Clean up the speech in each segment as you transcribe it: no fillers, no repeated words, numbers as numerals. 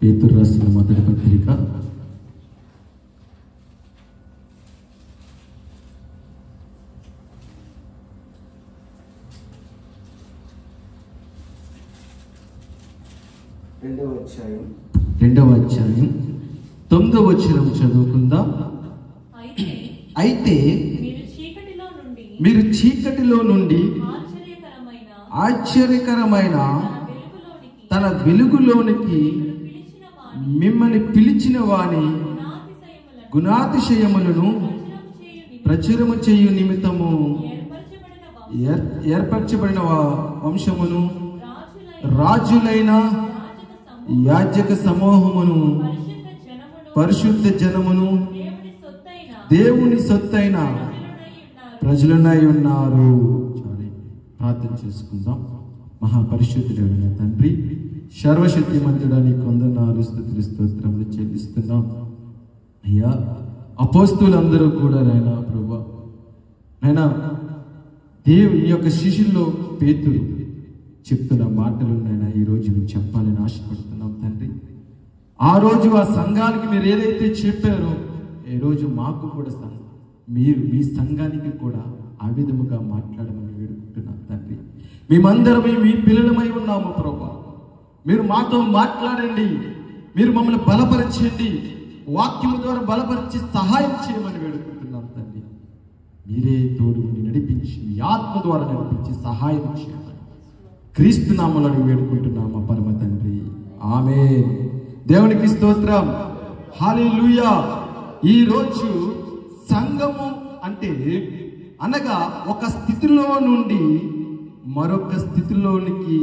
పేతురు రాసిన మొదటి పత్రిక 2వ అధ్యాయం 9వ వచనం చదువుకుందాం. అయితే మీరు చీకటిలో నుండి ఆశ్చర్యకరమైన తన వెలుగులోనికి మిమ్మల్ని పిలిచిన వాని గుణాతిశయములను ప్రచురము చేయు నిమిత్తము ఏర్పరచబడిన వంశమును, రాజులైన యాజక సమూహమును, పరిశుద్ధ జనమును, దేవుని సొత్తైన ప్రజలునై ఉన్నారు. ప్రార్థన చేసుకుందాం. మహాపరిశుద్ధుడైన తండ్రి, సర్వశక్తిమంతుడా, నీకు వందనాలు, స్తుతులు, స్తోత్రములు చెల్లిస్తున్నాం. అయ్యా, అపోస్తులందరూ కూడా నాయనా ప్రభువా, నాయనా దేవుని యొక్క శిష్యుల్లో పేతురు చెప్తున్న మాటలు నాయనా ఈరోజు మేము చెప్పాలని ఆశపడుతున్నాం తండ్రి. ఆ రోజు ఆ సంఘానికి మీరు ఏదైతే చెప్పారో, ఈ రోజు మాకు కూడా మీరు మీ సంఘానికి కూడా ఆ విధముగా మాట్లాడమని వేడుకుంటున్నాం తండ్రి. మేమందరమే మీ పిల్లలమై ఉన్నాము ప్రభువా. మీరు మాతో మాట్లాడండి, మీరు మమ్మల్ని బలపరచండి, వాక్యము ద్వారా బలపరిచి సహాయం చేయమని వేడుకుంటున్నాం తండ్రి. మీరే తోడు నడిపించి, మీ ఆత్మ ద్వారా నడిపించి సహాయం చేయమని క్రీస్తు నామములో వేడుకుంటున్నాము పరమ తండ్రి. ఆమేన్. దేవునికి స్తోత్రం. హల్లెలూయా. ఈ రోజు సంఘము అంటే అనగా ఒక స్థితిలో నుండి మరొక స్థితిలోనికి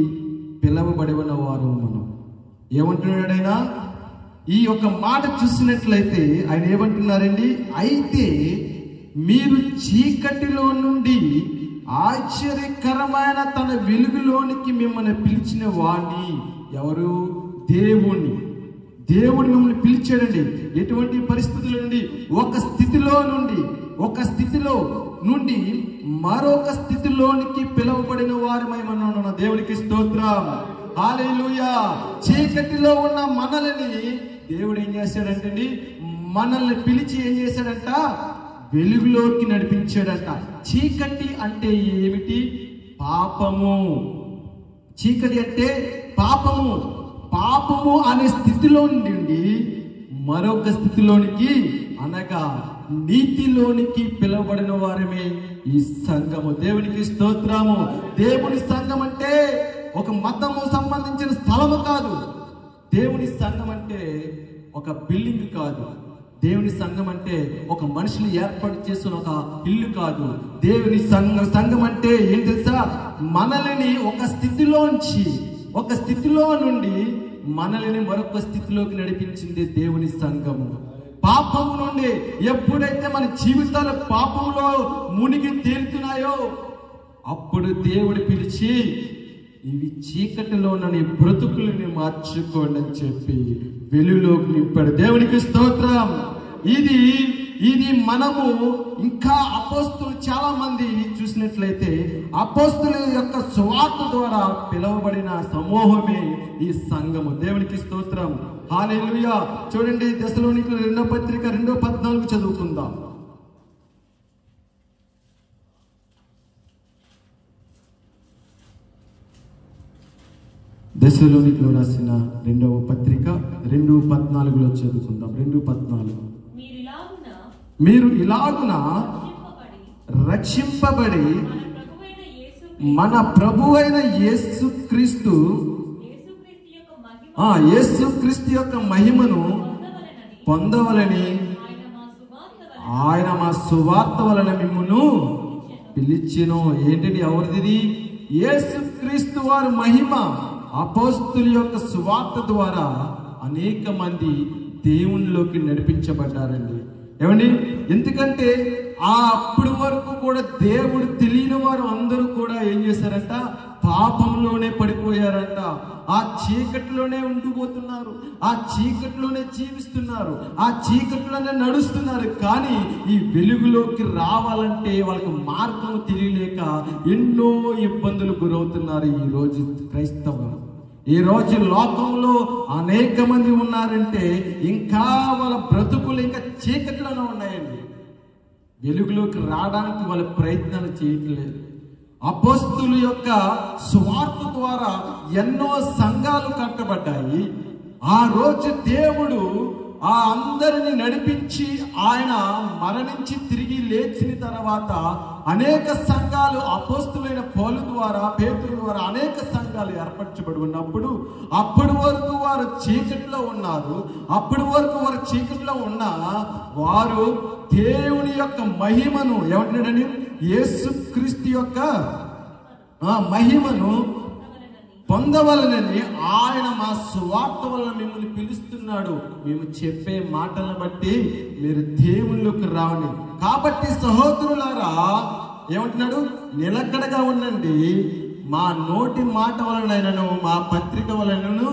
పిలవబడిన వారు మనం. ఏమంటున్నాడైనా ఈ యొక్క మాట చూసినట్లయితే ఆయన ఏమంటున్నారండి? అయితే మీరు చీకటిలో నుండి ఆశ్చర్యకరమైన తన వెలుగులోనికి మిమ్మల్ని పిలిచిన వాణ్ణి. ఎవరు? దేవుణ్ణి. దేవుడు మిమ్మల్ని పిలిచాడండి. ఎటువంటి పరిస్థితుల నుండి? ఒక స్థితిలో నుండి మరొక స్థితిలోనికి పిలువబడిన వారమై మనం. దేవునికి స్తోత్రం. హల్లెలూయా. చీకటిలో ఉన్న మనల్ని దేవుడు ఏం చేశాడంటే, మనల్ని పిలిచి ఏం చేశాడంట? వెలుగులోకి నడిపించాడంట. చీకటి అంటే ఏమిటి? పాపము. చీకటి అంటే పాపము. పాపము అనే స్థితిలో నుండి మరొక స్థితిలోనికి అనగా నీతిలోనికి పిలువబడిన వారమే ఈ సంఘము. దేవునికి స్తోత్రము. దేవుని సంఘం అంటే ఒక మతము సంబంధించిన స్థలము కాదు. దేవుని సంఘం అంటే ఒక బిల్డింగ్ కాదు. దేవుని సంఘం అంటే ఒక మనుషులు ఏర్పాటు చేసిన ఒక ఇల్లు కాదు. దేవుని సంఘం అంటే ఏం తెలుసా? మనల్ని ఒక స్థితిలో నుండి మనల్ని మరొక స్థితిలోకి నడిపించింది దేవుని సంఘము. పాపము నుండి ఎప్పుడైతే మన జీవితాలు పాపంలో మునిగి తేలుతున్నాయో అప్పుడు దేవుడు పిలిచి, ఇవి చీకటిలో నీ బ్రతుకులని మార్చుకోండి అని చెప్పి వెలుగులోకి నింపాడు. దేవునికి స్తోత్రం. ఇది మనము ఇంకా అపోస్తులు చాలా మంది చూసినట్లయితే అపోస్తుల యొక్క సువార్త ద్వారా పిలువబడిన సమూహమే ఈ సంఘము. దేవునికి స్తోత్రం. హల్లెలూయా. చూడండి, తెస్సలోనికీయుల 2వ పత్రిక 2:14 చదువుకుందాం. తెస్సలోనికీయులకు రాసిన 2వ పత్రిక 2:14 చదువుకుందాం. 2:14. మీరు ఇలాగున రక్షింపబడి మన ప్రభువైన యేసుక్రీస్తు యొక్క మహిమను పొందవలని ఆయన మా సువార్త వలన మిమ్మును పిలిచెను. ఏంటండి? ఎవరిది? యేసుక్రీస్తు వారి మహిమ. అపోస్తుల యొక్క సువార్త ద్వారా అనేక మంది దేవునిలోకి నడిపించబడ్డారండి. ఏమండి? ఎందుకంటే అప్పటి వరకు కూడా దేవుడు తెలియని వారు అందరూ కూడా ఏం చేశారంట? పాపంలోనే పడిపోయారంట. ఆ చీకటిలోనే ఉండిపోతున్నారు, ఆ చీకటిలోనే జీవిస్తున్నారు, ఆ చీకటిలోనే నడుస్తున్నారు. కానీ ఈ వెలుగులోకి రావాలంటే వాళ్ళకి మార్గం తెలియలేక ఎన్నో ఇబ్బందులు గురవుతున్నారు ఈ రోజు క్రైస్తవం. ఈ రోజు లోకంలో అనేక మంది ఉన్నారంటే ఇంకా వాళ్ళ బ్రతుకులు ఇంకా చీకట్లోనే ఉన్నాయండి. వెలుగులోకి రావడానికి వాళ్ళ ప్రయత్నాలు చేయట్లేదు. అపోస్తుల యొక్క సువార్త ద్వారా ఎన్నో సంఘాలు కట్టబడ్డాయి. ఆ రోజు దేవుడు ఆ అందరిని నడిపించి ఆయన మరణించి తిరిగి లేచిన తర్వాత అనేక సంఘాలు అపోస్తులైన పౌలు ద్వారా, పేతురు ద్వారా అనేక సంఘాలు ఏర్పరచబడి ఉన్నప్పుడు అప్పటి వరకు వారు చీకటిలో ఉన్నారు. అప్పటి వరకు వారు చీకటిలో ఉన్న వారు దేవుని యొక్క మహిమను ఏమంటున్నాడని, యేసుక్రీస్తు యొక్క మహిమను పొందవలనని ఆయన మా సువార్త వలన మిమ్మల్ని పిలుస్తున్నాడు. మేము చెప్పే మాటలను బట్టి మీరు దేవుళ్ళకి రావండి. కాబట్టి సహోదరులారా ఏమంటున్నాడు, నిలకడగా ఉండండి. మా నోటి మాట వలనైనను మా పత్రిక వలనను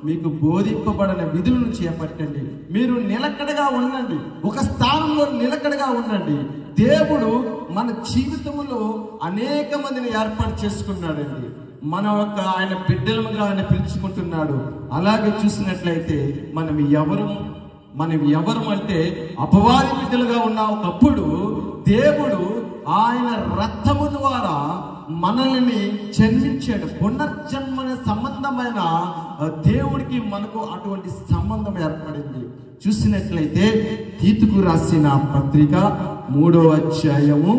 మీకు బోధింపబడిన విధులను చేపట్టండి. మీరు నిలకడగా ఉండండి, ఒక స్థానంలో నిలకడగా ఉండండి. దేవుడు మన జీవితంలో అనేక మందిని ఏర్పాటు చేసుకున్నాడండి. మన యొక్క ఆయన బిడ్డలుగా ఆయన పిలుచుకుంటున్నాడు. అలాగే చూసినట్లయితే మనం ఎవరు అంటే అపవాది బిడ్డలుగా ఉన్న ఒకప్పుడు దేవుడు ఆయన రక్తము ద్వారా మనల్ని జన్మించాడు. పునర్జన్మ సంబంధమైన దేవుడికి మనకు అటువంటి సంబంధం ఏర్పడింది. చూసినట్లయితే తీతుకు రాసిన పత్రిక 3వ అధ్యాయము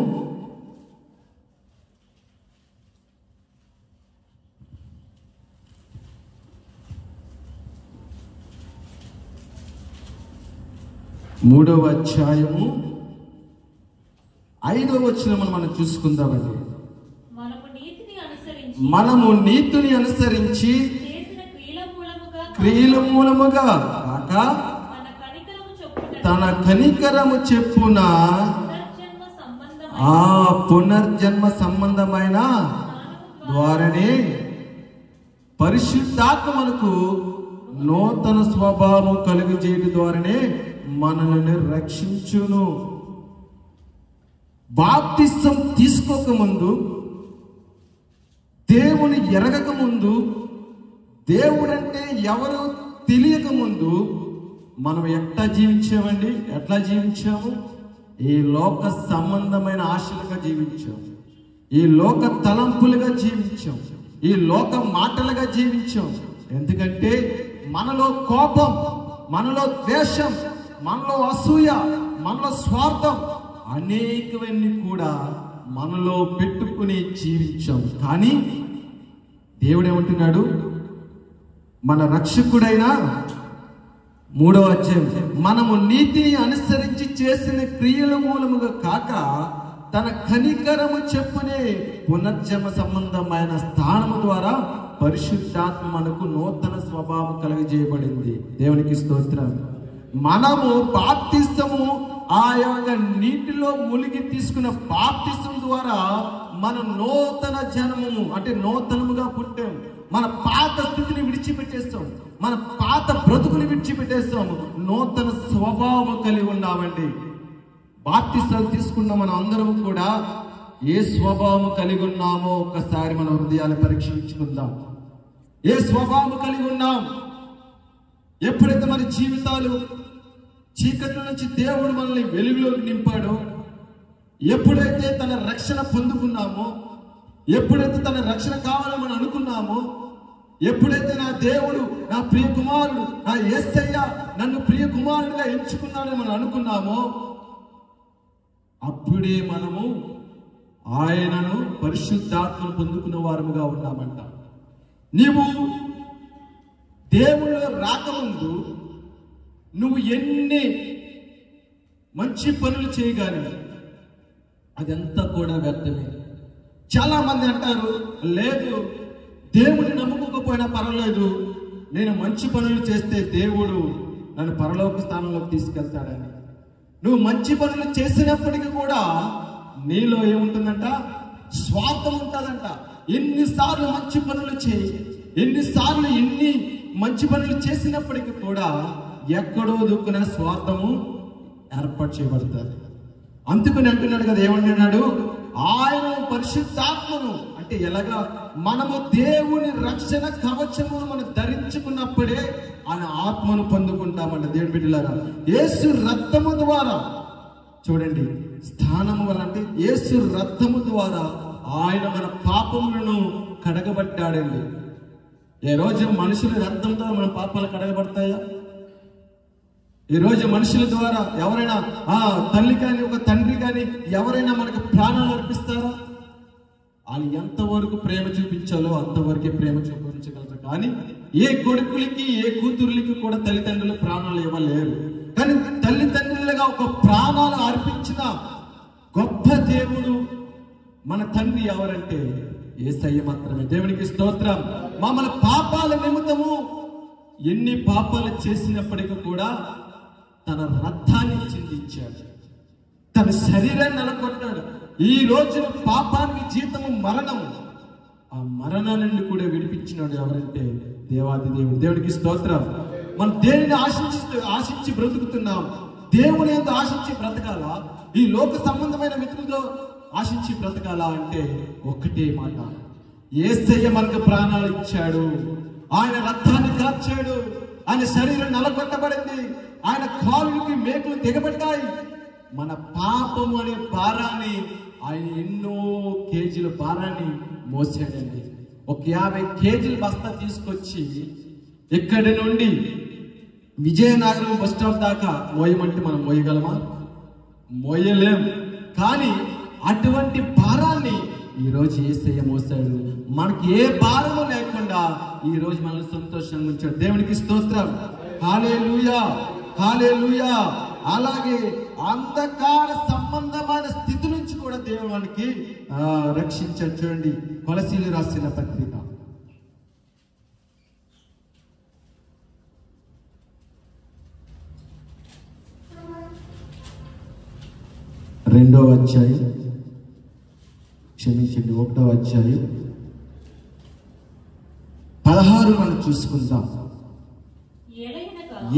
5వ వచనం మనం చూసుకుందామండి. మనము నీతిని అనుసరించి క్రియల మూలముగా కాక తన కనికరము చెప్పున ఆ పునర్జన్మ సంబంధమైన ద్వారానే పరిశుద్ధాత్మ మనకు నూతన స్వభావం కలుగజేయడం ద్వారానే మనల్ని రక్షించును. బాప్తిసం తీసుకోకముందు, దేవుని ఎరగక ముందు, దేవుడంటే ఎవరు తెలియక ముందు మనం ఎట్లా జీవించాము? ఈ లోక సంబంధమైన ఆశలుగా జీవించాము, ఈ లోక తలంపులుగా జీవించాం, ఈ లోక మాటలుగా జీవించాం. ఎందుకంటే మనలో కోపం, మనలో ద్వేషం, మనలో అసూయ, మనలో స్వార్థం అనేకవన్నీ కూడా మనలో పెట్టుకుని జీవించాం. కానీ దేవుడు ఏమంటున్నాడు, మన రక్షకుడైన 3వ అధ్యాయం, మనము నీతిని అనుసరించి చేసిన క్రియల మూలముగా కాక తన కనికరము చెప్పునే పునర్జన్మ సంబంధమైన స్థానము ద్వారా పరిశుద్ధాత్మ మనకు నూతన స్వభావం కలుగజేయబడింది. దేవునికి స్తోత్రం. మనము బాప్తిసము ఆ యొక్క నీటిలో మునిగి తీసుకున్న బాప్తిసం ద్వారా మనం నూతన జన్మము అంటే నూతనముగా పుట్టాము. మన పాత స్థితిని విడిచిపెట్టేస్తాం, మన పాత బ్రతుకుని విడిచిపెట్టేస్తాము, నూతన స్వభావం కలిగి ఉన్నామండి. బాప్తిసం తీసుకున్న మనం అందరం కూడా ఏ స్వభావం కలిగి ఉన్నామో ఒక్కసారి మన హృదయాలు పరీక్షించుకుందాం. ఏ స్వభావం కలిగి ఉన్నాం? ఎప్పుడైతే మన జీవితాలు చీకట్ల నుంచి దేవుడు మనల్ని వెలుగులోకి నింపాడో, ఎప్పుడైతే తన రక్షణ పొందుకున్నామో, ఎప్పుడైతే తన రక్షణ కావాలని మనం అనుకున్నామో, ఎప్పుడైతే నా దేవుడు, నా ప్రియ కుమారుడు, నా యేసయ్య నన్ను ప్రియ కుమారుడిగా ఎంచుకున్నాడని మనం అనుకున్నామో, అప్పుడే మనము ఆయనను పరిశుద్ధాత్మను పొందుకున్న వారముగా ఉన్నామంట. నీవు దేవుళ్ళు రాకముందు నువ్వు ఎన్ని మంచి పనులు చేయగానే అదంతా కూడా వ్యర్థమే. చాలా మంది అంటారు, లేదు దేవుడిని నమ్ముకోకపోయినా పర్వాలేదు, నేను మంచి పనులు చేస్తే దేవుడు నన్ను పరలోక స్థానంలోకి తీసుకెళ్తాడని. నువ్వు మంచి పనులు చేసినప్పటికీ కూడా నీలో ఏముంటుందంట? స్వార్థం ఉంటుందంట. ఎన్నిసార్లు మంచి పనులు చేయి, ఎన్నిసార్లు ఎన్ని మంచి పనులు చేసినప్పటికీ కూడా ఎక్కడో దుక్కున స్వార్థము ఏర్పాటు చేయబడుతుంది. అందుకని అంటున్నాడు కదా, ఏమంటున్నాడు? ఆయన పరిశుద్ధాత్మను అంటే ఎలాగా? మనము దేవుని రక్షణ కవచమును మనం ధరించుకున్నప్పుడే ఆయన ఆత్మను పొందుకుంటామంట. దేవుని బిడ్డలారా, యేసు రక్తము ద్వారా చూడండి, స్థానము వల్ల అంటే యేసు రక్తము ద్వారా ఆయన మన పాపములను కడగబట్టాడండి. ఏ రోజు మనుషుల రక్తంతో మన పాపాలు కడగబడతాయా? ఈ రోజు మనుషుల ద్వారా ఎవరైనా తల్లి కానీ ఒక తండ్రి కానీ ఎవరైనా మనకు ప్రాణాలు అర్పిస్తారా? వాళ్ళు ఎంతవరకు ప్రేమ చూపించాలో అంతవరకే ప్రేమ చూపించగలరు. కానీ ఏ కొడుకులకి ఏ కూతురులకి కూడా తల్లిదండ్రులు ప్రాణాలు ఇవ్వలేరు. కానీ తల్లిదండ్రులుగా ఒక ప్రాణాలు అర్పించిన గొప్ప దేవుడు మన తండ్రి ఎవరంటే యేసయ్య మాత్రమే. దేవునికి స్తోత్రం. మన పాపాల నిమిత్తము ఎన్ని పాపాలు చేసినప్పటికీ కూడా తన రక్తాన్ని చిందించాడు, తన శరీరాన్ని నెలకొట్టాడు. ఈ రోజు పాపానికి జీతము మరణము. ఆ మరణం నుండి కూడా విడిపించినాడు ఎవరంటే దేవాది దేవుడు. దేవుడికి స్తోత్రం. మనం దేనిని ఆశించి బ్రతుకుతున్నాం? దేవుని ఎంత ఆశించి బ్రతకాలా? ఈ లోక సంబంధమైన మిత్రులతో ఆశించి బ్రతకాలా అంటే ఒక్కటే మాట, యేసయ్య మనకు ప్రాణాలు ఇచ్చాడు, ఆయన రక్తాన్ని కార్చాడు, ఆయన శరీరం నలగొట్టబడింది, ఆయన కాళ్ళకి మేకులు దిగబడ్డాయి. మన పాపము అనే భారాన్ని ఆయన ఎన్నో కేజీల భారాన్ని మోసాడండి. ఒక 50 కేజీల బస్తా తీసుకొచ్చి ఇక్కడి నుండి విజయనగరం బస్ స్టాప్ దాకా మోయమంటే మనం మోయగలమా? మోయలేం. కానీ అటువంటి భారాన్ని ఈరోజు యేసయ్య మోసాడు. మనకి ఏ భారము లేకుండా ఈరోజు మనల్ని సంతోషంగా ఉంచాడు. దేవునికి స్తోత్రం. హల్లెలూయా, హల్లెలూయా. అలాగే అంధకార సంబంధమైన స్థితి నుంచి కూడా దేవుడు మనకి రక్షించాడు. చూడండి, కొలసీలు రాసిన పత్రిక 2వ అధ్యాయం, క్షమించండి 1వ అధ్యాయం 16 మనం చూసుకుందాం.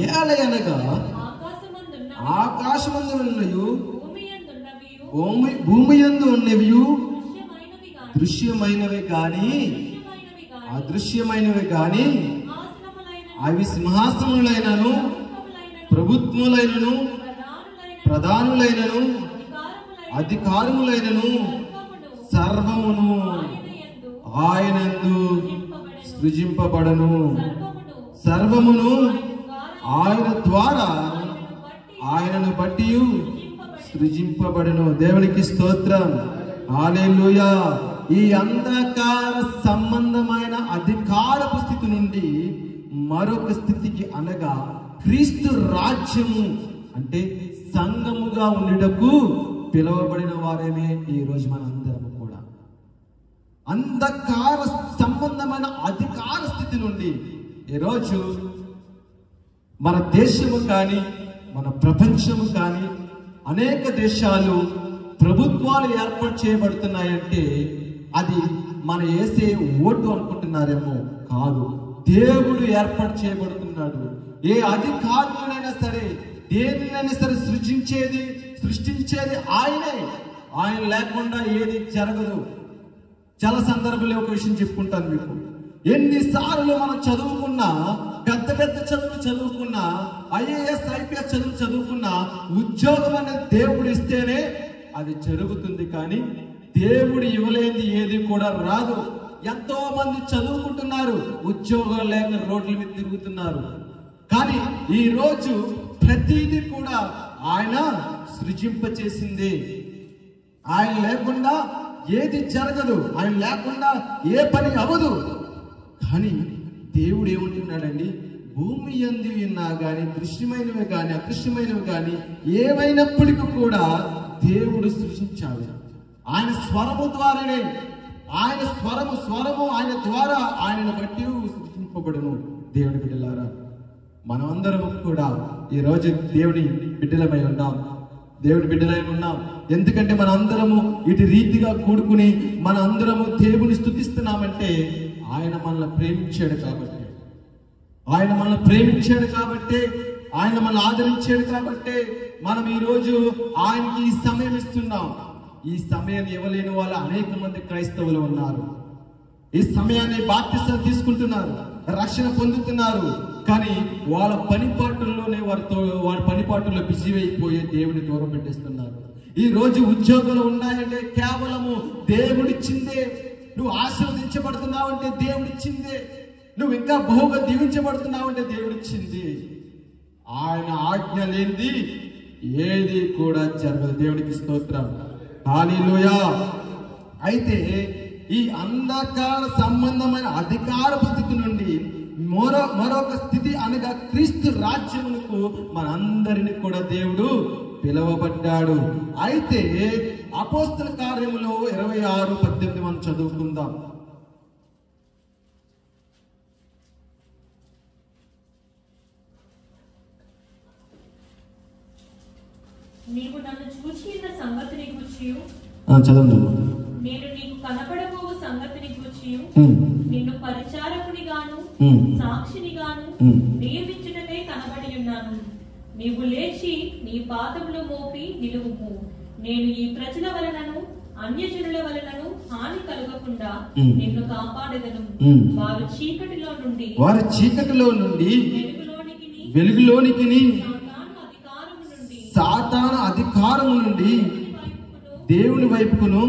ఏలయనగా ఆకాశమందున్నయు భూమి యందు ఉన్నవి దృశ్యమైనవి గాని అదృశ్యమైనవి గాని అవి సింహాసనములైనను ప్రభుత్వములైనను ప్రధానులైనను అధికారములైనను సర్వమును ఆయనందు సృజింపబడను. సర్వమును ఆయన ద్వారా ఆయనను బట్టి సృజింపబడను. దేవునికి స్తోత్రం. హల్లెలూయా. ఈ అంధకార సంబంధమైన అధికారపు స్థితి నుండి మరొక స్థితికి, అనగా క్రీస్తు రాజ్యము అంటే సంఘముగా ఉండుటకు పిలువబడిన వారేనే ఈ రోజు మనందరము కూడా అంధకార సంబంధమైన అధికార స్థితి నుండి ఈరోజు మన దేశము కానీ మన ప్రపంచము కానీ అనేక దేశాలు ప్రభుత్వాలు ఏర్పాటు చేయబడుతున్నాయంటే అది మన వేసే ఓటు అనుకుంటున్నారేమో. కాదు, దేవుడు ఏర్పాటు చేయబడుతున్నాడు. ఏ అధికారులైనా సరే, దేనినైనా సరే సృష్టించేది ఆయనే. ఆయన లేకుండా ఏది జరగదు. చాలా సందర్భంలో ఒక విషయం చెప్పుకుంటాను మీకు. ఎన్నిసార్లు మనం చదువుకున్నా, పెద్ద పెద్ద చదువులు చదువుకున్నా, ఐఏఎస్ ఐపీఎస్ చదువుకున్నా, ఉద్యోగం అనేది దేవుడు ఇస్తేనే అది జరుగుతుంది. కానీ దేవుడు ఇవ్వలేనిది ఏది కూడా రాదు. ఎంతో మంది చదువుకుంటున్నారు, ఉద్యోగాలు లేక రోడ్ల మీద తిరుగుతున్నారు. కానీ ఈ రోజు ప్రతిదీ కూడా ఆయన సృజింపచేసింది. ఆయన లేకుండా ఏది జరగదు, ఆయన లేకుండా ఏ పని అవ్వదు. కానీ దేవుడు ఏమంటున్నాడండి, భూమి యందు ఉన్నా కానీ దృశ్యమైనవి కానీ అదృశ్యమైనవి కానీ ఏమైనప్పటికీ కూడా దేవుడు సృష్టించాడు. ఆయన స్వరము ద్వారానే, ఆయన స్వరము ఆయన ద్వారా ఆయనను బట్టి సృష్టింపబడును. దేవుడి బిడ్డలారా, మనమందరం కూడా ఈ రోజు దేవుని బిడ్డలమై ఉన్నాం. దేవుడి బిడ్డలై ఉన్నాం. ఎందుకంటే మన అందరము ఇటు రీతిగా కూడుకుని మన అందరము దేవుని స్తుతిస్తున్నామంటే ఆయన మనల్ని ప్రేమించాడు కాబట్టి, ఆయన మనల్ని ప్రేమించాడు కాబట్టి, ఆయన మనల్ని ఆదరించాడు కాబట్టి మనం ఈ రోజు ఆయనకి ఈ సమయం ఇస్తున్నాం. ఈ సమయాన్ని ఇవ్వలేని వాళ్ళు అనేక మంది క్రైస్తవులు ఉన్నారు. ఈ సమయాన్ని బాప్తిసం తీసుకుంటున్నారు, రక్షణ పొందుతున్నారు, కానీ వాళ్ళ పనిపాటుల్లోనే వారి పనిపాటుల్లో బిజీ అయిపోయి దేవుని దూరం పెట్టేస్తున్నారు. ఈ రోజు ఉద్యోగాలు ఉన్నాయంటే కేవలము దేవుడిచ్చిందే. నువ్వు ఆశీర్వదించబడుతున్నావంటే దేవుడిచ్చిందే. నువ్వు ఇంకా బహుగా దీవించబడుతున్నావంటే దేవుడిచ్చింది. ఆయన ఆజ్ఞ లేనిది ఏది కూడా జరగదు. దేవునికి స్తోత్రం, హల్లెలూయా. అయితే ఈ అంధకార సంబంధమైన అధికారపు స్థితి నుండి మరొక స్థితి అనగా క్రీస్తు రాజ్యమునకు మనందరిని కూడా దేవుడు పిలువబడ్డాడు. అయితే అపోస్తల కార్యములో 26:18 మనం చదువుకుందాం. నీవు నన్ను చూచిన సంగతిని గూర్చి చదవండి. నేను నీకు కనపడబోవు సంగతిని గూర్చి నిన్ను పరిచారకునిగాను సాక్షినిగాను నియమించుటకై కనబడి ఉన్నాను. నీవు లేచి నీ పాదములు మోపి నిలువుము. నేను ఈ ప్రజల వలనను అన్యజనుల వలనను హాని కలగకుండా నిన్ను కాపాడగలను. వారు చీకటిలో నుండి వెలుగులోనికి సాతాను అధికారము నుండి దేవుని వైపుకును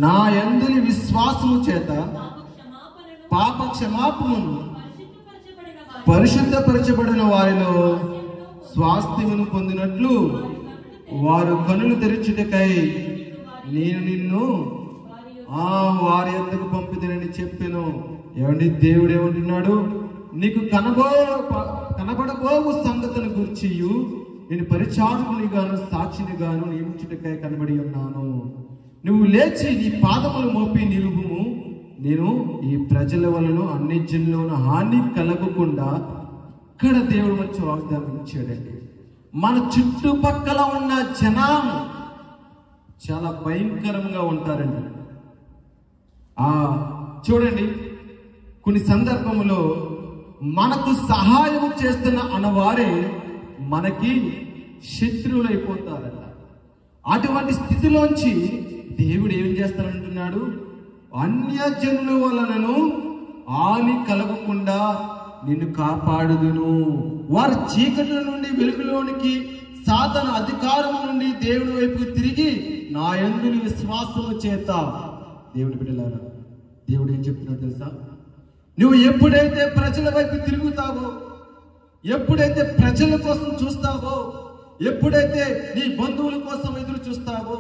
నా యందలి విశ్వాసము చేత పాప క్షమాపణను పరిశుద్ధపరచబడిన వారిలో స్వాస్థ్యమును పొందినట్లు వారు కనులు తెరచుటకై నేను నిన్ను వారి యొద్దకు పంపిదనని చెప్పెను. ఏమండి, దేవుడు ఏమంటున్నాడు? నీకు కనబడబోవు సంగతుల గురించి నేను పరిచారకునిగాను సాక్షినిగాను నియమించుటకై కనబడి ఉన్నాను. నువ్వు లేచి నీ పాదములు మోపి నిలువుము. నేను ఈ ప్రజల వలన అన్ని జనులను హాని కలగకుండా ఇక్కడ దేవుడు మంచి వాగ్దానం ఇచ్చాడండి. మన చుట్టుపక్కల ఉన్న జనం చాలా భయంకరంగా ఉంటారండి. చూడండి, కొన్ని సందర్భంలో మనకు సహాయం చేస్తున్న అన్నవారే మనకి శత్రువులైపోతారట. అటువంటి స్థితిలోంచి దేవుడు ఏం చేస్తానంటున్నాడు? అన్యజనుల వలనను హాని కలగకుండా నిన్ను కాపాడుదును. వారి చీకటి నుండి వెలుగులోనికి, సాతాను అధికారం నుండి దేవుడి వైపు తిరిగి నా యందు విశ్వాసము చేత. దేవుడి బిడ్డలారా, దేవుడు ఏం చెప్తున్నాడు తెలుసా? నువ్వు ఎప్పుడైతే ప్రజల వైపు తిరుగుతావో, ఎప్పుడైతే ప్రజల కోసం చూస్తావో, ఎప్పుడైతే నీ బంధువుల కోసం ఎదురు చూస్తావో,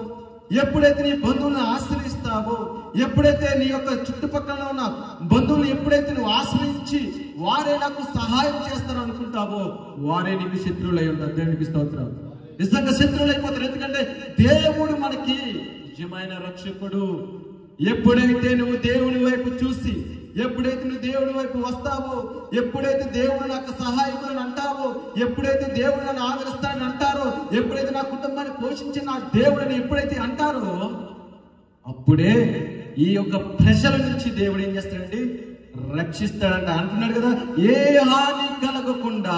ఎప్పుడైతే నీ బంధువులను ఆశ్రయిస్తావో, ఎప్పుడైతే నీ యొక్క చుట్టుపక్కల ఉన్న బంధువులు ఎప్పుడైతే నువ్వు ఆశ్రయించి వారే నాకు సహాయం చేస్తారు అనుకుంటావో, వారే నీకు శత్రువులు అయి ఉంటారు. దేవునికి స్తోత్రం. నిజంగా శత్రువులు అయిపోతారు. ఎందుకంటే దేవుడు మనకి నిజమైన రక్షకుడు. ఎప్పుడైతే నువ్వు దేవుని వైపు చూసి, ఎప్పుడైతే నువ్వు దేవుడి వైపు వస్తావో, ఎప్పుడైతే దేవుడు నాకు సహాయకులను అంటావో, ఎప్పుడైతే దేవుడు నన్ను ఆదరిస్తాడని అంటారో, ఎప్పుడైతే నా కుటుంబాన్ని పోషించి నా దేవుడిని ఎప్పుడైతే అంటారో, అప్పుడే ఈ యొక్క ప్రజల నుంచి దేవుడు ఏం చేస్తాడండి? రక్షిస్తాడంట. అంటున్నాడు కదా, ఏ హాని కలగకుండా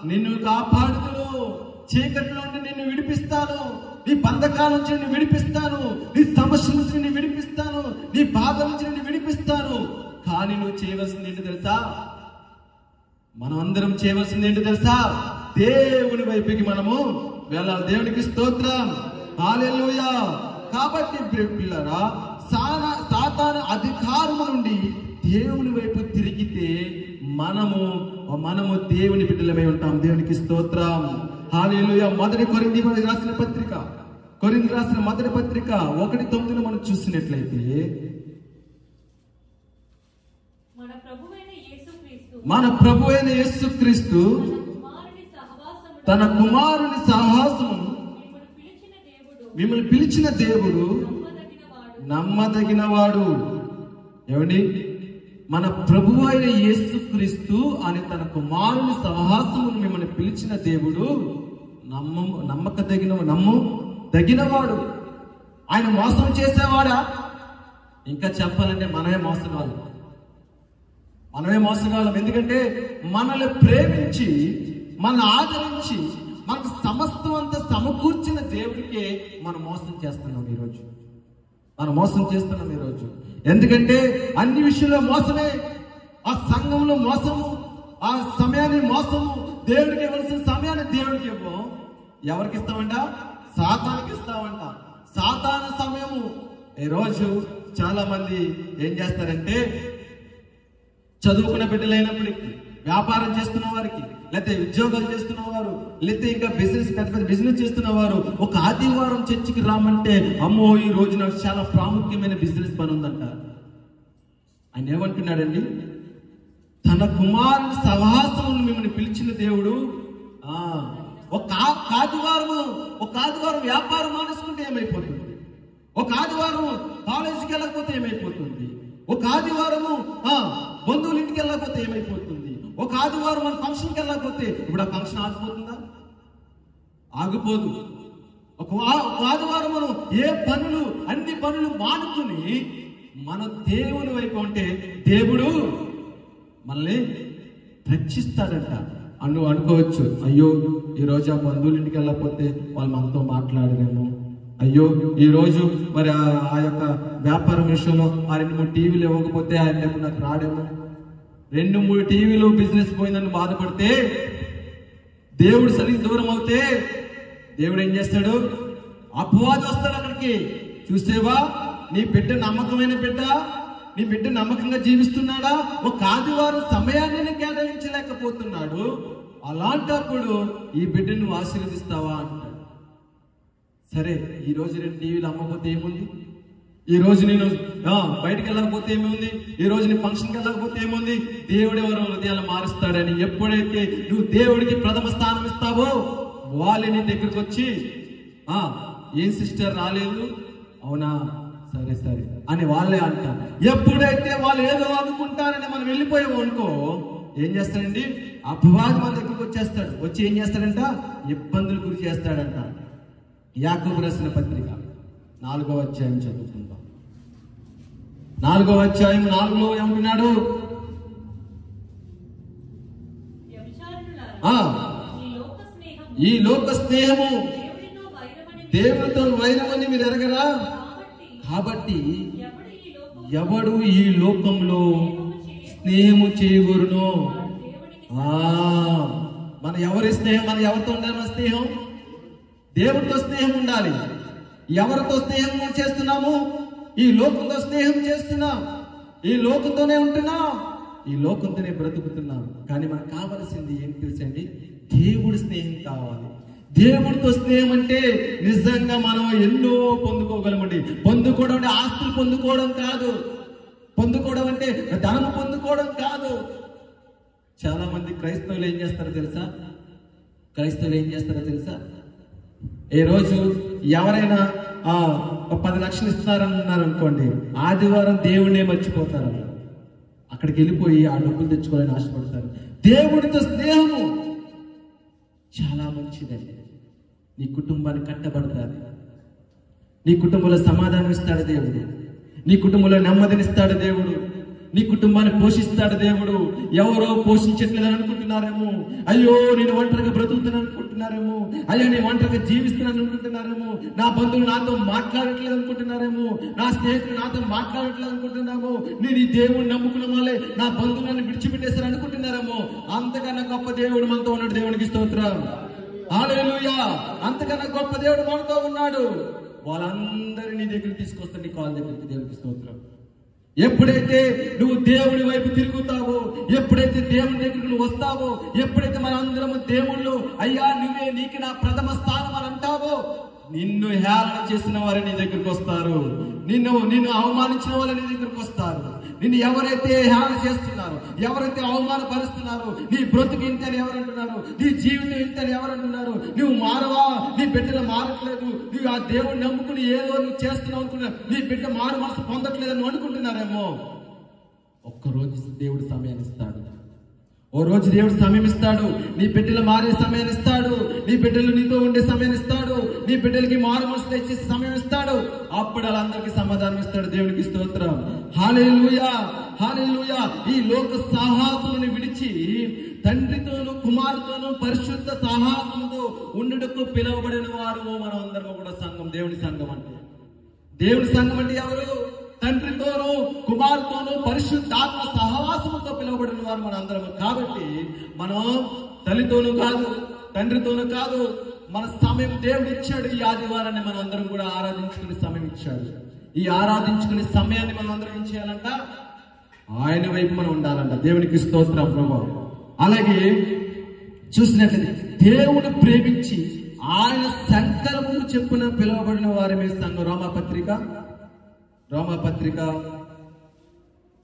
నిన్ను కాపాడుదును, చీకటిలో నుండి నిన్ను విడిపిస్తాను, నీ బంధకాల నుంచి నిన్ను విడిపిస్తాను, నీ సమస్యల నుంచి నిన్ను విడిపిస్తాను, నీ బాధల నుంచి నిన్ను విడిపిస్తాను. కానీ నువ్వు చేయవలసింది ఏంటి తెలుసా? మనం అందరం చేయవలసింది ఏంటి తెలుసా? దేవుని వైపుకి మనము వెళ్ళాలి. దేవునికి స్తోత్రం, హల్లెలూయా. కాబట్టి పిల్లరా, సాతాను అధికారము నుండి దేవుని వైపు తిరిగితే మనము దేవుని బిడ్డలమై ఉంటాం. దేవునికి స్తోత్రం, హల్లెలూయా. మొదటి కొరింథీయులకు రాసిన పత్రిక, కొరింథీయులకు రాసిన మొదటి పత్రిక 1:9 మనం చూసినట్లయితే, మన ప్రభు అయిన యేసుక్రీస్తు తన కుమారుని సహవాసము మిమ్మల్ని పిలిచిన దేవుడు నమ్మదగినవాడు. ఏమండి, మన ప్రభు అయిన యేసుక్రీస్తు అని తన కుమారుని సహవాసమును మిమ్మల్ని పిలిచిన దేవుడు నమ్మదగినవాడు. ఆయన మోసం చేసేవాడా? ఇంకా చెప్పాలంటే మనమే మోసగాళ్ళం. ఎందుకంటే మనల్ని ప్రేమించి, మనల్ని ఆదరించి, మనకు సమస్తం అంతా సమకూర్చిన దేవుడికే మనం మోసం చేస్తున్నాం ఈరోజు. మనం మోసం చేస్తున్నాం ఈరోజు. ఎందుకంటే అన్ని విషయంలో మోసమే. ఆ సంఘంలో మోసము, ఆ సమయాన్ని మోసము. దేవుడికి ఇవ్వాల్సిన సమయాన్ని దేవుడికి ఇవ్వం. ఎవరికి ఇస్తామంట? సాతానికి ఇస్తామంట. సాతాను సమయము. ఈ రోజు చాలా మంది ఏం చేస్తారంటే, చదువుకున్న బిడ్డలైనప్పటికీ, వ్యాపారం చేస్తున్న వారికి, లేకపోతే ఉద్యోగాలు చేస్తున్న వారు, లేకపోతే ఇంకా పెద్ద పెద్ద బిజినెస్ చేస్తున్న వారు ఒక ఆదివారం చర్చికి రామంటే, అమ్మో ఈ రోజు నాకు చాలా ప్రాముఖ్యమైన బిజినెస్ పని ఉందంట. ఆయన ఏమంటున్నాడండి? తన కుమారుని సహవాసమును మిమ్మల్ని పిలిచిన దేవుడు ఒక ఆదివారం వ్యాపారం మానేసుకుంటే ఏమైపోతుంది? ఒక ఆదివారం కాలేజీకి వెళ్ళకపోతే ఏమైపోతుంది? ఒక ఆదివారము బంధువుల ఇంటికి వెళ్ళకపోతే ఏమైపోతుంది? ఒక ఆదివారం మన ఫంక్షన్కి వెళ్ళకపోతే ఇప్పుడు ఆ ఫంక్షన్ ఆగిపోతుందా? ఆగిపోదు. ఒక ఆదివారం మనం అన్ని పనులు మానుకుని మన దేవుని వైపు ఉంటే దేవుడు మనల్ని రక్షిస్తాడంట. నువ్వు అనుకోవచ్చు, అయ్యో ఈరోజు ఆ బంధువుల ఇంటికి వెళ్ళకపోతే వాళ్ళు మనతో మాట్లాడలేము, అయ్యో ఈరోజు మరి ఆ యొక్క వ్యాపారం విషయంలో ఆ 2-3 టీవీలు ఇవ్వకపోతే ఆయన నాకు రాడేమో, 2-3 టీవీలు బిజినెస్ పోయిందని బాధపడితే, దేవుడు సరిగ్గా దూరం అవుతే దేవుడు ఏం చేస్తాడు? అపవాది వస్తాడు అక్కడికి. చూసేవా, నీ బిడ్డ నమ్మకమైన బిడ్డ, నీ బిడ్డ నమ్మకంగా జీవిస్తున్నాడా? ఒక ఆదివారం సమయాన్ని కేటాయించలేకపోతున్నాడు. అలాంటప్పుడు ఈ బిడ్డను నువ్వు ఆశీర్వదిస్తావా అంటాడు. సరే, ఈ రోజు 2 టీవీలు అమ్మకపోతే ఏముంది? ఈ రోజు నేను బయటకు వెళ్ళకపోతే ఏముంది? ఈ రోజు నీ ఫంక్షన్కి వెళ్ళకపోతే ఏముంది? దేవుడు ఎవరో హృదయాలు మారుస్తాడని ఎప్పుడైతే నువ్వు దేవుడికి ప్రథమ స్థానం ఇస్తావో, వాళ్ళు నీ దగ్గరకు వచ్చి ఏం సిస్టర్ రాలేదు, అవునా, సరే సరే అని వాళ్ళే అంటారు. ఎప్పుడైతే వాళ్ళు ఏదో అనుకుంటారని మనం వెళ్ళిపోయాము అనుకో, ఏం చేస్తాడండి? అపవాది మన దగ్గరకు వచ్చేస్తాడు. వచ్చి ఏం చేస్తాడంట? ఇబ్బందులు గురి చేస్తాడంట. యాకోబు రాసిన పత్రిక 4వ అధ్యాయం చదువుకుందాం. 4వ అధ్యాయం 4లో ఏమంటున్నాడు? ఈ లోక స్నేహము దేవునితో వైరమని మీరు ఎరగరా? కాబట్టి ఎవడు ఈ లోకంలో స్నేహము చేయగూరును? మన ఎవరి స్నేహం? మన ఎవరితో ఉండాలి? మన స్నేహం దేవుడితో స్నేహం ఉండాలి. ఎవరితో స్నేహం చేస్తున్నాము? ఈ లోకంతో స్నేహం చేస్తున్నాం. ఈ లోకంతోనే ఉంటున్నాం, ఈ లోకంతోనే బ్రతుకుతున్నాం. కానీ మనకు కావాల్సింది ఏం తెలుసండి? దేవుడి స్నేహం కావాలి. దేవుడితో స్నేహం అంటే నిజంగా మనం ఎన్నో పొందుకోగలమండి. పొందుకోవడం అంటే ఆస్తులు పొందుకోవడం కాదు. పొందుకోవడం అంటే ధనం పొందుకోవడం కాదు. చాలా మంది క్రైస్తవులు ఏం చేస్తారో తెలుసా? ఈ రోజు ఎవరైనా 10 లక్షలు ఇస్తారన్నారు అనుకోండి, ఆదివారం దేవుడినే మర్చిపోతారు. అక్కడికి వెళ్ళిపోయి ఆ డబ్బులు తెచ్చుకోవాలని ఆశపడతారు. దేవుడితో స్నేహము చాలా మంచిదండి. నీ కుటుంబాన్ని కట్టబడతారు. నీ కుటుంబంలో సమాధానం ఇస్తాడు దేవుడు. నీ కుటుంబంలో నెమ్మదినిస్తాడు దేవుడు. నీ కుటుంబాన్ని పోషిస్తాడు దేవుడు. ఎవరో పోషించట్లేదని అనుకుంటున్నారేమో, అయ్యో నేను ఒంటరిగా బ్రతుకుతున్నాను అనుకుంటున్నారేమో, అయ్యో నేను ఒంటరిగా జీవిస్తున్నాను అనుకుంటున్నారేమో, నా బంధువులు నాతో మాట్లాడట్లేదు అనుకుంటున్నారేమో, నా స్నేహితులు నాతో మాట్లాడట్లేదు అనుకుంటున్నామో, నేను ఈ దేవుడిని నమ్ముకున్న వాళ్ళే నా బంధువులను విడిచిపెట్టేశారు అనుకుంటున్నారేమో. అంతకన్నా గొప్ప దేవుడు మనతో ఉన్నాడు. దేవునికి స్తోత్రం, హల్లెలూయా. అంతకన్నా గొప్ప దేవుడు మనతో ఉన్నాడు. వాళ్ళందరినీ నీ దగ్గరికి తీసుకొస్తాడు, నీ కాళ్ళ దగ్గరికి. దేవునికి స్తోత్రం. ఎప్పుడైతే నువ్వు దేవుడి వైపు తిరుగుతావో, ఎప్పుడైతే దేవుని దగ్గరికి నువ్వు వస్తావో, ఎప్పుడైతే మన అందరము దేవుళ్ళు అయ్యా నువ్వే నీకు నా ప్రథమ స్థానం అని అంటావో, నిన్ను హేళన చేసిన వారు నీ దగ్గరికి వస్తారు. నిన్ను అవమానించిన వాళ్ళు నీ దగ్గరికి వస్తారు. నిన్ను ఎవరైతే హేళన చేస్తున్నారో, ఎవరైతే అవమానపరుస్తున్నారో, నీ బ్రతుకు ఇంతని ఎవరంటున్నారు, నీ జీవితం ఇంతని ఎవరంటున్నారు, నువ్వు మారవా, నీ బిడ్డలు మారట్లేదు, నువ్వు ఆ దేవుడిని నమ్ముకుని ఏదో నువ్వు చేస్తున్నావు అనుకున్నా, నీ బిడ్డ మారు మనసు పొందట్లేదని అనుకుంటున్నారేమో. ఒక్కరోజు దేవుడు సమయాన్ని ఇస్తాడు. ఓ రోజు దేవుడు సమయం ఇస్తాడు. నీ బిడ్డలు మారే సమయాన్ని ఇస్తాడు. నీ బిడ్డలు నీతో ఉండే సమయాన్ని ఇస్తాడు. నీ బిడ్డలకి మారు మనసు తెచ్చే సమయం ఇస్తాడు. అప్పుడు వాళ్ళందరికీ సమాధానం ఇస్తాడు. దేవునికి స్తోత్రం, హల్లెలూయా, హల్లెలూయా. ఈ లోక సాహసులను విడిచి తండ్రితోనూ కుమారుతోనూ పరిశుద్ధ సహవాసముతో ఉండుటకు పిలువబడిన వారు మనం అందరం కూడా సంఘం. దేవుని సంఘం అంటే, దేవుని సంఘం అంటే ఎవరు? తండ్రితోనూ కుమారుతోనూ పరిశుద్ధాత్మ సహవాసముతో పిలువబడిన వారు మన అందరం. కాబట్టి మనం తల్లితోనూ కాదు, తండ్రితోనూ కాదు, మన సమయం దేవుడు ఇచ్చాడు. ఈ ఆదివారాన్ని మనం అందరం కూడా ఆరాధించుకునే సమయం ఇచ్చాడు. ఈ ఆరాధించుకునే సమయాన్ని మనం అందరం ఏం చేయాలంట? ఆయన వైపు మనం ఉండాలంట. దేవునికి స్తోత్రం ప్రభావం. అలాగే చూసినట్లయితే దేవుడు ప్రేమించి ఆయన సంకల్పము చెప్పున పిలువబడిన వారమే సంఘం. రోమాపత్రిక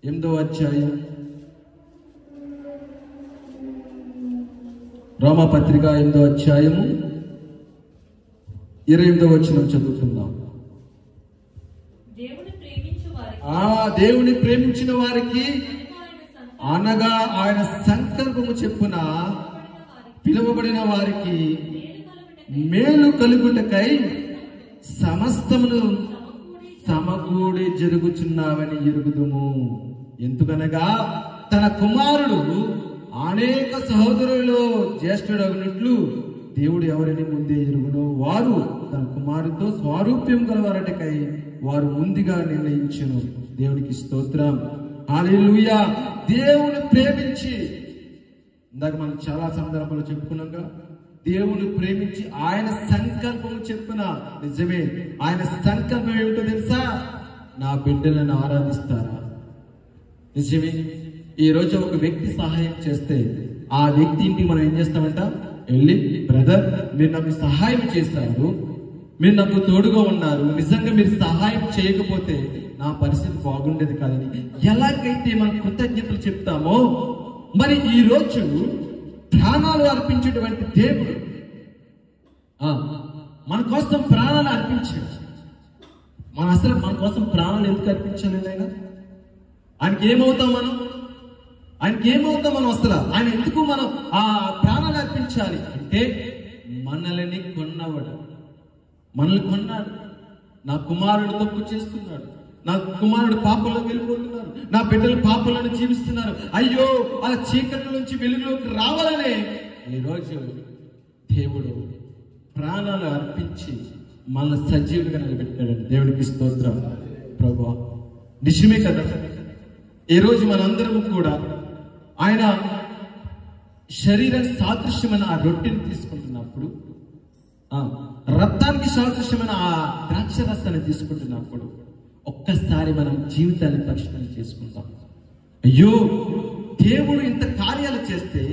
8వ అధ్యాయం, రోమాపత్రిక 8వ అధ్యాయము 28వ వచనం చదువుకుందాం. దేవుని ప్రేమించిన వారికి అనగా ఆయన సంకల్పము చెప్పున పిలువబడిన వారికి మేలు కలుగుటకై సమస్తమును సమకూడి జరుగుచున్నావని ఎరుగుదుము. ఎందుకనగా తన కుమారుడు అనేక సహోదరులలో జ్యేష్ఠుడగినట్లు దేవుడు ఎవరిని ముందే ఎరుగునో వారు తన కుమారుడితో స్వారూప్యం గలవారటకై వారు ముందుగా నిర్ణయించును. దేవునికి స్తోత్రం. హల్లెలూయా. దేవుని ప్రేమించి, ఇందాక మనం చాలా సందర్భాలు చెప్పుకున్నాగా, దేవుని ప్రేమించి ఆయన సంకల్పం చెప్పున. నిజమే, ఆయన సంకల్పం ఏమిటో తెలుసా? నా బిడ్డలను ఆరాధిస్తారా? నిజమే. ఈ రోజు ఒక వ్యక్తి సహాయం చేస్తే ఆ వ్యక్తి ఇంటికి మనం ఏం చేస్తామంట? వెళ్ళి, బ్రదర్ మీరు నాకు సహాయం చేశారు, మీరు నాకు తోడుగా ఉన్నారు, నిజంగా మీరు సహాయం చేయకపోతే నా పరిస్థితి బాగుండేది కాదని ఎలాగైతే మనం కృతజ్ఞతలు చెప్తామో, మరి ఈ రోజు ప్రాణాలు అర్పించేటువంటి దేవుడు మన కోసం ప్రాణాలు అర్పించాడు. మన కోసం ప్రాణాలు ఎందుకు అర్పించాలి? ఆయనకి ఏమవుతాం మనం? అసలు ఆయన ఎందుకు మనం ఆ ప్రాణాలు అర్పించాలి అంటే, మనల్ని కొన్నాడు. నా కుమారుడు తప్పు చేస్తున్నాడు, నా కుమారుడు పాపంలో వెళ్ళిపోతున్నారు, నా బిడ్డలు పాపలను జీవిస్తున్నారు, అయ్యో అలా చీకటి నుంచి వెలుగులోకి రావాలనే ఈరోజు దేవుడు ప్రాణాలు అర్పించి మన సజీవులుగా నిలబెట్టాడు. దేవునికి స్తోత్రం ప్రభువా. నిజమే కదా. ఈరోజు మనందరం కూడా ఆయన శరీర సాదృశ్యమైన ఆ రొట్టెని తీసుకుంటున్నప్పుడు, రక్తానికి సాదృశ్యమైన ఆ ద్రాక్ష రసాన్ని తీసుకుంటున్నప్పుడు ఒక్కసారి మనం జీవితాన్ని పరిశీలన చేసుకుంటాం. అయ్యో, దేవుడు ఇంత కార్యాలు చేస్తే,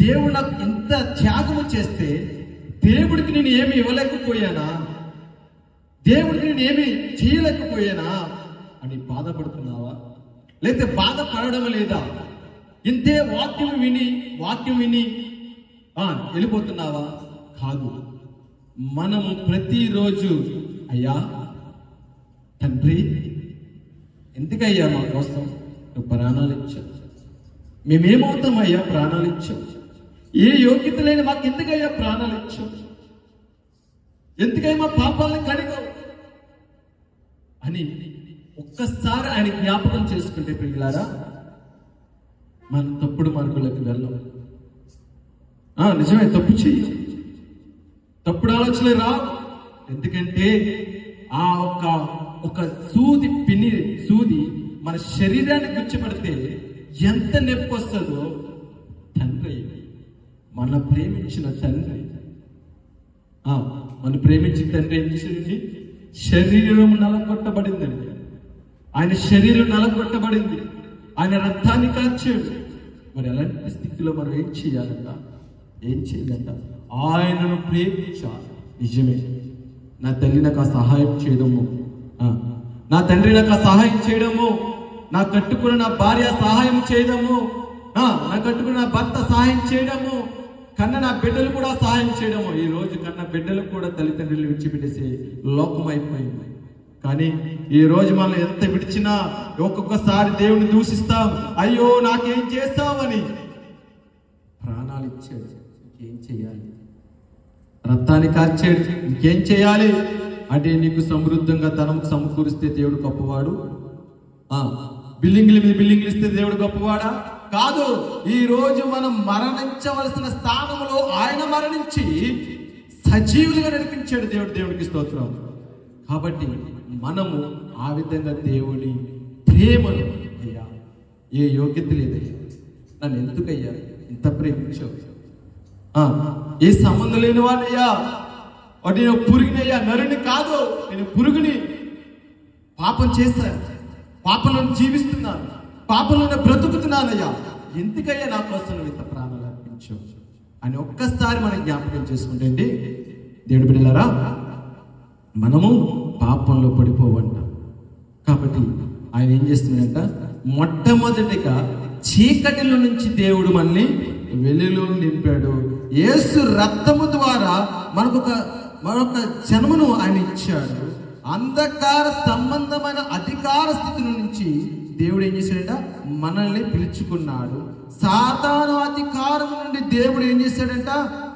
దేవుడు నాకు ఇంత త్యాగము చేస్తే, దేవుడికి నేను ఏమి ఇవ్వలేకపోయానా, దేవుడికి నేను ఏమి చేయలేకపోయానా అని బాధపడుతున్నావా? లేకపోతే బాధపడడం లేదా? ఇంతే వాక్యం విని వెళ్ళిపోతున్నావా? కాదు. మనము ప్రతిరోజు, అయ్యా తండ్రి ఎందుకయ్యా మా కోసం నువ్వు ప్రాణాలు ఇచ్చావు, మేమేమవుతామయ్యా ప్రాణాలు ఇచ్చావు, ఏ యోగ్యత లేని మాకు ఎందుకయ్యా ప్రాణాలు ఇచ్చావు, ఎందుకయ్యా మా పాపాలను కడిగావు అని ఒక్కసారి ఆయన జ్ఞాపకం చేసుకుంటే పిల్లలారా, మన తప్పుడు మార్గంలోకి వెళ్ళం. నిజమే, తప్పు చెయ్యి, తప్పుడు ఆలోచనలు రావు. ఎందుకంటే ఆ ఒక సూది మన శరీరాన్ని గుచ్చబడితే ఎంత నొప్పి వస్తుందో, తండ్రి మన ప్రేమించిన తండ్రి మన ప్రేమించిన తండ్రి ఏం చేసింది? శరీరం నలగొట్టబడిందండి. ఆయన శరీరం నలగొట్టబడింది, ఆయన రక్తాన్ని కార్చాడు. మరి అలాంటి స్థితిలో మనం ఏం చేయాలంట? ఆయనను ప్రేమించాలి. నిజమే, నా తల్లి నాకు ఆ సహాయం చేయడము, నా తండ్రి నాకు ఆ సహాయం చేయడము, నా కట్టుకున్న నా భార్య సహాయం చేయడము, నా కట్టుకున్న నా భర్త సహాయం చేయడము, కన్న నా బిడ్డలు కూడా సహాయం చేయడము. ఈ రోజు కన్న బిడ్డలు కూడా తల్లిదండ్రులు విడిచిపెట్టేసి లోకం అయిపోయింది. కానీ ఈ రోజు మనం ఎంత విడిచినా ఒక్కొక్కసారి దేవుని దూషిస్తాం. అయ్యో నాకేం చేస్తావని. ప్రాణాలు ఇచ్చాడు, ఇంకేం చేయాలి? రక్తాన్ని కార్చాడు, ఇంకేం చేయాలి? అంటే నీకు సమృద్ధంగా ధనం సమకూరిస్తే దేవుడు గొప్పవాడు, బిల్డింగ్ల మీద బిల్డింగ్లు ఇస్తే దేవుడు గొప్పవాడా? కాదు, ఈ రోజు మనం మరణించవలసిన స్థానంలో ఆయన మరణించి సజీవులుగా నడిపించాడు దేవుడికి స్తోత్రం. కాబట్టి మనము ఆ విధంగా దేవుని ప్రేమను, అయ్యా ఏ యోగ్యత లేదయ్యా, నన్ను ఎందుకయ్యా ఇంత ప్రేమించావు, ఏ సంబంధం లేని వాడయ్యా, నేను పురుగునయ్యా, నరుని కాదు, నేను పురుగుని, పాపం చేశాను, పాపంలో జీవిస్తున్నాను, పాపంలోనే బ్రతుకుతున్నానయ్యా, ఎందుకయ్యా నా కోసం నువ్వు ఇంత ప్రాణాలు అర్పించావు అని ఒక్కసారి మనం జ్ఞాపకం చేసుకుంటే అండి దేవుడి బిడ్డలారా, మనము పాపంలో పడిపోవంట. కాబట్టి ఆయన ఏం చేస్తున్నాడంట, మొట్టమొదటిగా చీకటిలో నుంచి దేవుడు మనల్ని వెలుగులో నింపాడు. యేసు రక్తము ద్వారా మరొక జన్మను ఆయన ఇచ్చాడు. అంధకార సంబంధమైన అధికార స్థితి నుంచి దేవుడు ఏం చేశాడంట, మనల్ని పిలుచుకున్నాడు. సాతాను అధికారం నుండి దేవుడు ఏం చేశాడంట,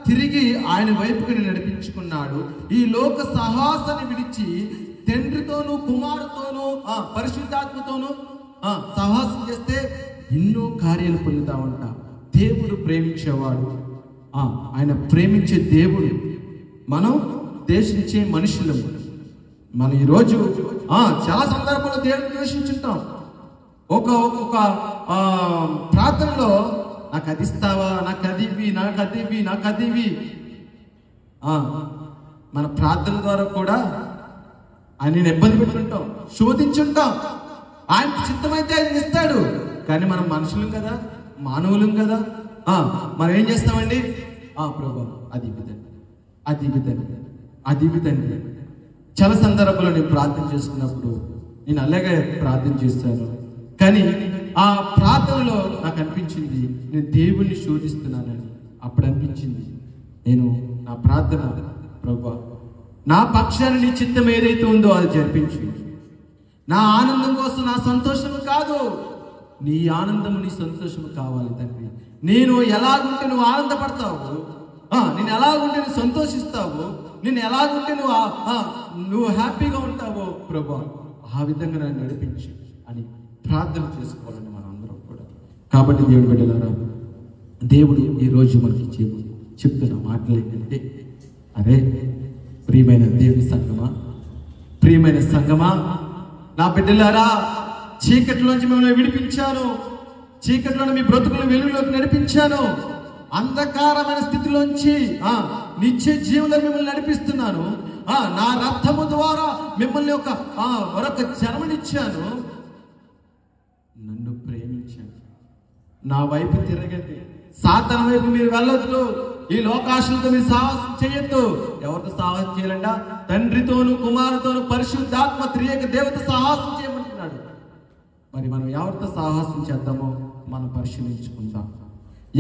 తిరిగి ఆయన వైపుకి నడిపించుకున్నాడు. ఈ లోక సహాసాన్ని విడిచి తండ్రితోనూ కుమారుతోనూ పరిశుద్ధాత్మతోనూ సహాసం చేస్తే ఎన్నో కార్యాలు పొందుతా ఉంటా. దేవుడు ప్రేమించేవాడు, ఆయన ప్రేమించే దేవుడు. మనం ద్వేషించే మనుషులము. మనం ఈరోజు చాలా సందర్భాల్లో దేవుడిని ద్వేషించుంటాం. ఒక ప్రార్థనలో నాకు అది ఇస్తావా, నాకు అదివి, నాకు అదివి, నాకు అదివి. మన ప్రార్థన ద్వారా కూడా ఆయన ఇబ్బంది పెట్టుకుంటాం, శోధించుంటాం. ఆయన చిత్తమైతే ఆయన ఇస్తాడు. కానీ మనం మనుషులం కదా, మానవులం కదా. మనం ఏం చేస్తామండి, ప్రభు అది ఇవ్వదండి, అది ఇవ్వదండి, అది ఇవ్వదండి. చాలా సందర్భాల్లో నేను ప్రార్థన చేసుకున్నప్పుడు నేను అలాగే ప్రార్థన చేస్తాను. కానీ ఆ ప్రార్థనలో నాకు అనిపించింది నేను దేవుణ్ణి శోధిస్తున్నానని. అప్పుడు అనిపించింది నేను నా ప్రార్థన, ప్రభువా నా పక్షాన్ని నీ చిత్తం ఏదైతే ఉందో అది జరిపించు. నా ఆనందం కోసం నా సంతోషం కాదు, నీ ఆనందము నీ సంతోషము కావాలి తండ్రి. నేను ఎలాగుంటే నువ్వు ఆనందపడతావు, నేను ఎలాగుంటే నువ్వు సంతోషిస్తావు, నేను ఎలాగుంటే నువ్వు హ్యాపీగా ఉంటావో ప్రభువా, ఆ విధంగా నన్ను నడిపించు అని ప్రార్థన చేసుకోవాలండి మనం అందరం కూడా. కాబట్టి దేవుడు బిడ్డలారా, దేవుడు ఈరోజు మనకి చెప్తున్న మాటలు ఏంటంటే, అరే ప్రియమైన దేవుని సంగమా, ప్రియమైన సంగమా, నా బిడ్డలారా, చీకటిలోంచి మిమ్మల్ని విడిపించాను, చీకటిలోని మీ బ్రతుకులను వెలుగులోకి నడిపించాను, అంధకారమైన స్థితిలోంచి నిత్య జీవంలో మిమ్మల్ని నడిపిస్తున్నాను. నా రక్తము ద్వారా మిమ్మల్ని మరొక జన్మనిచ్చాను. నన్ను ప్రేమించండి, నా వైపు తిరగండి, సాతాను వైపు మీరు వెళ్ళొద్దు, ఈ లోకాశలతో మీరు సాహసం చేయొద్దు. ఎవరితో సాహసం చేయాలంట? తండ్రితోను కుమారుతోను పరిశుద్ధాత్మ త్రియేక దేవత సాహసం చేయమంటున్నాడు. మరి మనం ఎవరితో సాహసం చేద్దామో మనం పరిశీలించుకుందాం.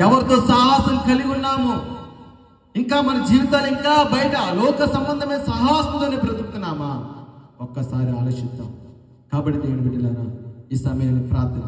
ఎవరితో సాహసం కలిగి ఉన్నామో, ఇంకా మన జీవితాలు ఇంకా బయట లోక సంబంధమైన సాహసంతోనే బ్రతుకుతున్నామా ఒక్కసారి ఆలోచిద్దాం. కాబట్టి దేవుని బిడ్డలారా, ఈ సమయాన్ని ప్రార్థన